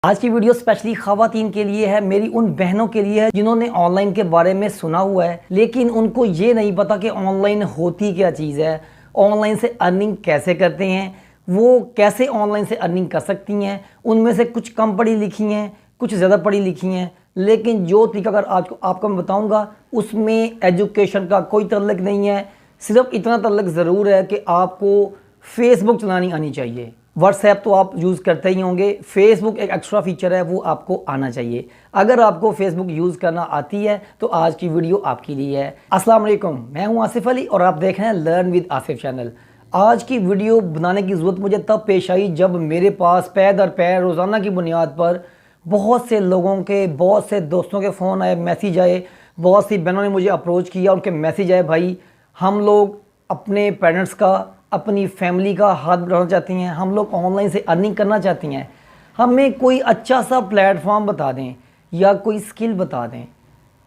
आज की video specially ख़वातीन के लिए है, मेरी उन बहनों के लिए है जिन्होंने ऑनलाइन के बारे में सुना हुआ है लेकिन उनको ये नहीं पता कि ऑनलाइन होती क्या चीज़ है, ऑनलाइन से अर्निंग कैसे करते हैं, वो कैसे ऑनलाइन से अर्निंग कर सकती हैं। उनमें से कुछ कम पढ़ी लिखी हैं, कुछ ज़्यादा पढ़ी लिखी हैं, लेकिन जो तरीका अगर आज आपको मैं बताऊँगा उसमें एजुकेशन का कोई तल्लुक नहीं है। सिर्फ इतना तल्लुक ज़रूर है कि आपको फेसबुक चलानी आनी चाहिए। व्हाट्सएप तो आप यूज़ करते ही होंगे, फेसबुक एक एक्स्ट्रा फीचर है, वो आपको आना चाहिए। अगर आपको फेसबुक यूज़ करना आती है तो आज की वीडियो आपके लिए है। अस्सलाम वालेकुम, मैं हूं आसिफ अली और आप देख रहे हैं लर्न विद आसिफ चैनल। आज की वीडियो बनाने की ज़रूरत मुझे तब पेश आई जब मेरे पास पै दर पै रोज़ाना की बुनियाद पर बहुत से लोगों के, बहुत से दोस्तों के फ़ोन आए, मैसेज आए, बहुत सी बहनों ने मुझे अप्रोच किया, उनके मैसेज आए, भाई हम लोग अपने पेरेंट्स का, अपनी फैमिली का हाथ बढ़ाना चाहती हैं, हम लोग ऑनलाइन से अर्निंग करना चाहती हैं, हमें कोई अच्छा सा प्लेटफॉर्म बता दें या कोई स्किल बता दें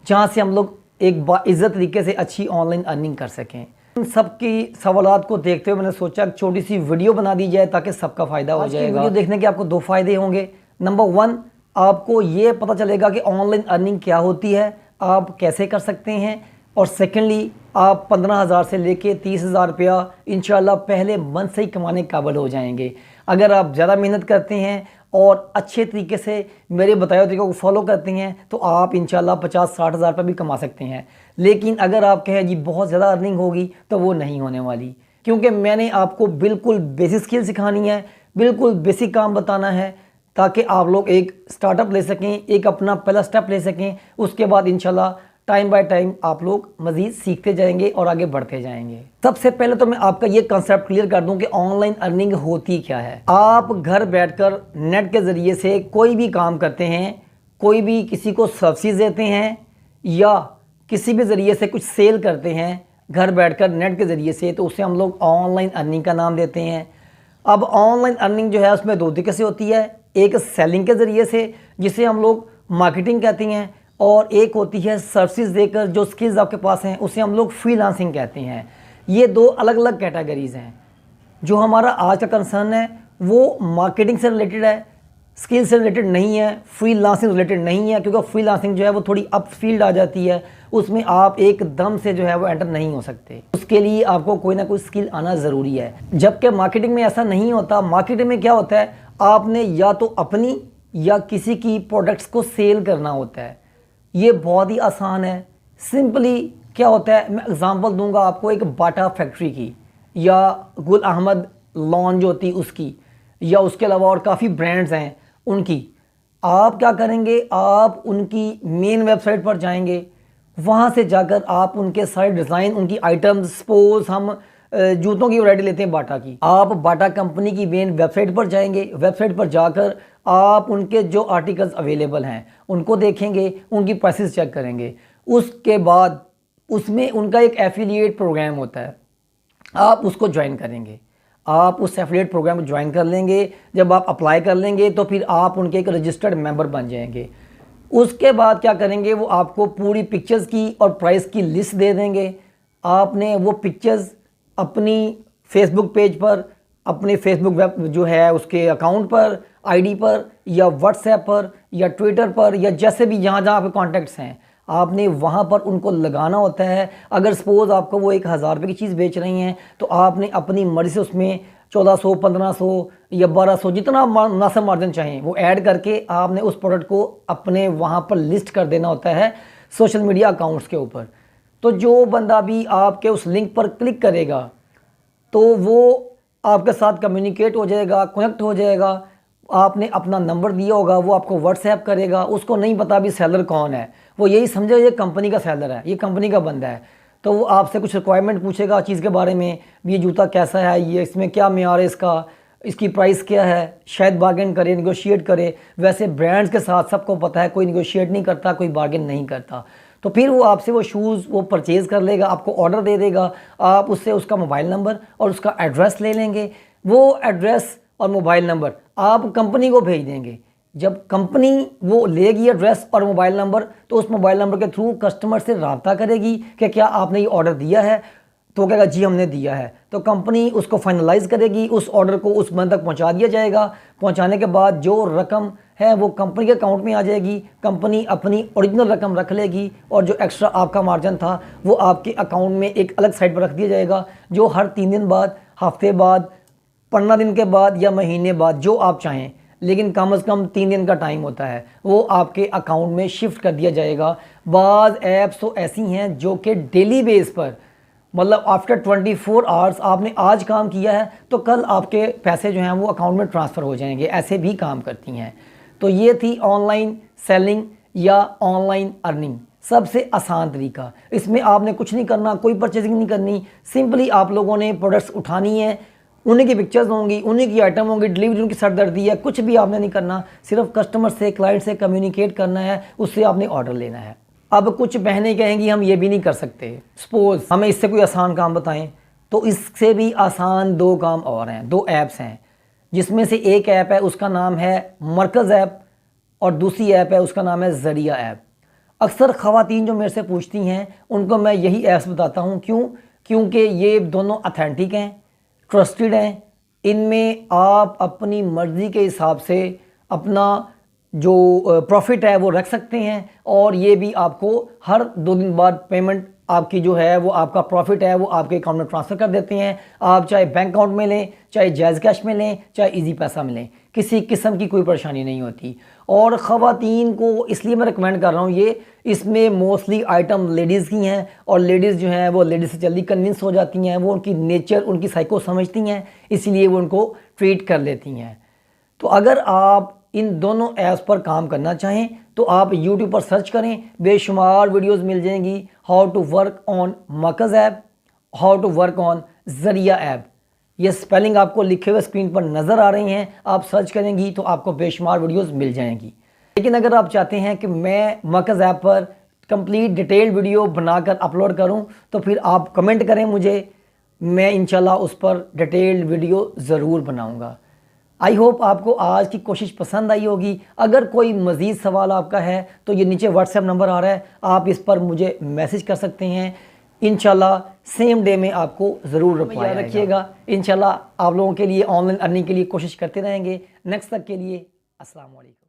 जहां से हम लोग एक बाइज़्ज़त तरीके से अच्छी ऑनलाइन अर्निंग कर सकें। इन सब की सवालात को देखते हुए मैंने सोचा छोटी सी वीडियो बना दी जाए ताकि सबका फ़ायदा हो जाएगा। वीडियो देखने के आपको दो फ़ायदे होंगे। नंबर वन, आपको ये पता चलेगा कि ऑनलाइन अर्निंग क्या होती है, आप कैसे कर सकते हैं, और सेकेंडली आप 15,000 से लेके 30,000 रुपया इंशाल्लाह पहले मंथ से ही कमाने के काबिल हो जाएंगे। अगर आप ज़्यादा मेहनत करते हैं और अच्छे तरीके से मेरे बताए हुए तरीक़ों को फॉलो करते हैं तो आप इंशाल्लाह 50-60 हज़ार रुपये भी कमा सकते हैं। लेकिन अगर आप कहें जी बहुत ज़्यादा अर्निंग होगी तो वो नहीं होने वाली, क्योंकि मैंने आपको बिल्कुल बेसिक स्किल सिखानी है, बिल्कुल बेसिक काम बताना है ताकि आप लोग एक स्टार्टअप ले सकें, एक अपना पहला स्टेप ले सकें। उसके बाद इंशाल्लाह टाइम बाय टाइम आप लोग मज़ीद सीखते जाएंगे और आगे बढ़ते जाएंगे। सबसे पहले तो मैं आपका ये कंसेप्ट क्लियर कर दूं कि ऑनलाइन अर्निंग होती क्या है। आप घर बैठकर नेट के ज़रिए से कोई भी काम करते हैं, कोई भी किसी को सर्विस देते हैं या किसी भी ज़रिए से कुछ सेल करते हैं घर बैठकर नेट के ज़रिए से, तो उसे हम लोग ऑनलाइन अर्निंग का नाम देते हैं। अब ऑनलाइन अर्निंग जो है उसमें दो तरीके से होती है, एक सेलिंग के ज़रिए से जिसे हम लोग मार्केटिंग कहते हैं, और एक होती है सर्विस देकर जो स्किल्स आपके पास हैं उसे हम लोग फ्रीलांसिंग कहते हैं। ये दो अलग अलग कैटेगरीज़ हैं। जो हमारा आज का कंसर्न है वो मार्केटिंग से रिलेटेड है, स्किल से रिलेटेड नहीं है, फ्रीलांसिंग रिलेटेड नहीं है, क्योंकि फ्रीलांसिंग जो है वो थोड़ी अप फील्ड आ जाती है, उसमें आप एकदम से जो है वो एंटर नहीं हो सकते, उसके लिए आपको कोई ना कोई स्किल आना ज़रूरी है। जबकि मार्केटिंग में ऐसा नहीं होता। मार्केटिंग में क्या होता है, आपने या तो अपनी या किसी की प्रोडक्ट्स को सेल करना होता है। ये बहुत ही आसान है। सिंपली क्या होता है, मैं एग्जांपल दूंगा आपको एक बाटा फैक्ट्री की या गुल अहमद लॉन जो होती उसकी, या उसके अलावा और काफ़ी ब्रांड्स हैं उनकी। आप क्या करेंगे, आप उनकी मेन वेबसाइट पर जाएंगे, वहाँ से जाकर आप उनके सारे डिज़ाइन, उनकी आइटम्स, सपोज हम जूतों की वैरायटी लेते हैं बाटा की, आप बाटा कंपनी की मेन वेबसाइट पर जाएंगे। वेबसाइट पर जाकर आप उनके जो आर्टिकल्स अवेलेबल हैं उनको देखेंगे, उनकी प्राइसेस चेक करेंगे। उसके बाद उसमें उनका एक एफिलिएट प्रोग्राम होता है, आप उसको ज्वाइन करेंगे। आप उस एफिलिएट प्रोग्राम को ज्वाइन कर लेंगे। जब आप अप्लाई कर लेंगे तो फिर आप उनके एक रजिस्टर्ड मेंबर बन जाएंगे। उसके बाद क्या करेंगे, वो आपको पूरी पिक्चर्स की और प्राइस की लिस्ट दे देंगे। आपने वो पिक्चर्स अपनी फेसबुक पेज पर, अपने फेसबुक वेब जो है उसके अकाउंट पर, आईडी पर, या व्हाट्सएप पर, या ट्विटर पर, या जैसे भी जहाँ जहाँ आपके कॉन्टैक्ट्स हैं आपने वहाँ पर उनको लगाना होता है। अगर सपोज़ आपको वो 1,000 रुपये की चीज़ बेच रही हैं तो आपने अपनी मर्ज़ी से उसमें 1400, 1500 या 1200 जितना मुनासिब मार्जिन चाहें वो ऐड करके आपने उस प्रोडक्ट को अपने वहाँ पर लिस्ट कर देना होता है सोशल मीडिया अकाउंट्स के ऊपर। तो जो बंदा भी आपके उस लिंक पर क्लिक करेगा तो वो आपके साथ कम्युनिकेट हो जाएगा, कनेक्ट हो जाएगा। आपने अपना नंबर दिया होगा, वो आपको व्हाट्सएप करेगा। उसको नहीं पता भी सेलर कौन है, वो यही समझे ये कंपनी का सेलर है, ये कंपनी का बंदा है। तो वो आपसे कुछ रिक्वायरमेंट पूछेगा चीज़ के बारे में, ये जूता कैसा है, ये इसमें क्या मेयार है इसका, इसकी प्राइस क्या है, शायद बार्गेन करे, निगोशिएट करे। वैसे ब्रांड्स के साथ सबको पता है कोई निगोशिएट नहीं करता, कोई बार्गेन नहीं करता। तो फिर वो आपसे वो शूज़ वो परचेज़ कर लेगा, आपको ऑर्डर दे देगा। आप उससे उसका मोबाइल नंबर और उसका एड्रेस ले लेंगे। वो एड्रेस और मोबाइल नंबर आप कंपनी को भेज देंगे। जब कंपनी वो लेगी एड्रेस और मोबाइल नंबर तो उस मोबाइल नंबर के थ्रू कस्टमर से रब्ता करेगी कि क्या आपने ये ऑर्डर दिया है। तो कहेगा जी हमने दिया है, तो कंपनी उसको फाइनलाइज करेगी, उस ऑर्डर को उस बंदे तक पहुंचा दिया जाएगा। पहुंचाने के बाद जो रकम है वो कंपनी के अकाउंट में आ जाएगी, कंपनी अपनी ओरिजिनल रकम रख लेगी और जो एक्स्ट्रा आपका मार्जिन था वो आपके अकाउंट में एक अलग साइड पर रख दिया जाएगा, जो हर 3 दिन बाद, हफ्ते बाद, 15 दिन के बाद या महीने बाद जो आप चाहें, लेकिन कम से कम 3 दिन का टाइम होता है, वो आपके अकाउंट में शिफ्ट कर दिया जाएगा। बाज़ ऐप्स तो ऐसी हैं जो कि डेली बेस पर, मतलब आफ्टर 24 आवर्स आपने आज काम किया है तो कल आपके पैसे जो हैं वो अकाउंट में ट्रांसफ़र हो जाएंगे, ऐसे भी काम करती हैं। तो ये थी ऑनलाइन सेलिंग या ऑनलाइन अर्निंग, सबसे आसान तरीका। इसमें आपने कुछ नहीं करना, कोई परचेजिंग नहीं करनी, सिंपली आप लोगों ने प्रोडक्ट्स उठानी है, उन्हीं की पिक्चर्स होंगी, उन्हीं की आइटम होंगी, डिलीवरी उनकी सरदर्दी है, कुछ भी आपने नहीं करना, सिर्फ कस्टमर से, क्लाइंट से कम्युनिकेट करना है, उससे आपने ऑर्डर लेना है। अब कुछ बहनें कहेंगी हम ये भी नहीं कर सकते, सपोज़ हमें इससे कोई आसान काम बताएं, तो इससे भी आसान 2 काम और हैं, 2 ऐप्स हैं, जिसमें से एक ऐप है उसका नाम है मरकज़ ऐप और दूसरी ऐप है उसका नाम है ज़रिया ऐप। अक्सर ख़वातीन जो मेरे से पूछती हैं उनको मैं यही ऐप्स बताता हूँ, क्योंकि ये दोनों अथेंटिक हैं, ट्रस्टेड हैं, इनमें आप अपनी मर्ज़ी के हिसाब से अपना जो प्रॉफिट है वो रख सकते हैं और ये भी आपको हर 2 दिन बाद पेमेंट आपकी जो है वो आपका प्रॉफिट है वो आपके अकाउंट में ट्रांसफ़र कर देते हैं। आप चाहे बैंक अकाउंट में लें, चाहे जायज़ कैश में लें, चाहे इजी पैसा में लें, किसी किस्म की कोई परेशानी नहीं होती। और ख़वातीन को इसलिए मैं रिकमेंड कर रहा हूँ ये, इसमें मोस्टली आइटम लेडीज़ की हैं और लेडीज़ जो हैं वो लेडीज़ से जल्दी कन्विंस हो जाती हैं, वो उनकी नेचर, उनकी साइको समझती हैं, इसलिए वो उनको ट्रीट कर लेती हैं। तो अगर आप इन दोनों ऐप्स पर काम करना चाहें तो आप YouTube पर सर्च करें, बेशुमार वीडियोस मिल जाएंगी, how to work on Markaz app, how to work on Zariya app. ये स्पेलिंग आपको लिखे हुए स्क्रीन पर नज़र आ रही हैं, आप सर्च करेंगी तो आपको बेशुमार वीडियोस मिल जाएंगी। लेकिन अगर आप चाहते हैं कि मैं मरकज़ ऐप पर कंप्लीट डिटेल्ड वीडियो बनाकर अपलोड करूं तो फिर आप कमेंट करें मुझे, मैं इंशाल्लाह उस पर डिटेल्ड वीडियो ज़रूर बनाऊंगा। आई होप आपको आज की कोशिश पसंद आई होगी। अगर कोई मज़ीद सवाल आपका है तो ये नीचे व्हाट्सएप नंबर आ रहा है, आप इस पर मुझे मैसेज कर सकते हैं, इंशाल्लाह सेम डे में आपको ज़रूर रिप्लाई रखिएगा। इंशाल्लाह आप लोगों के लिए ऑनलाइन अर्निंग के लिए कोशिश करते रहेंगे। नेक्स्ट तक के लिए अस्सलाम वालेकुम।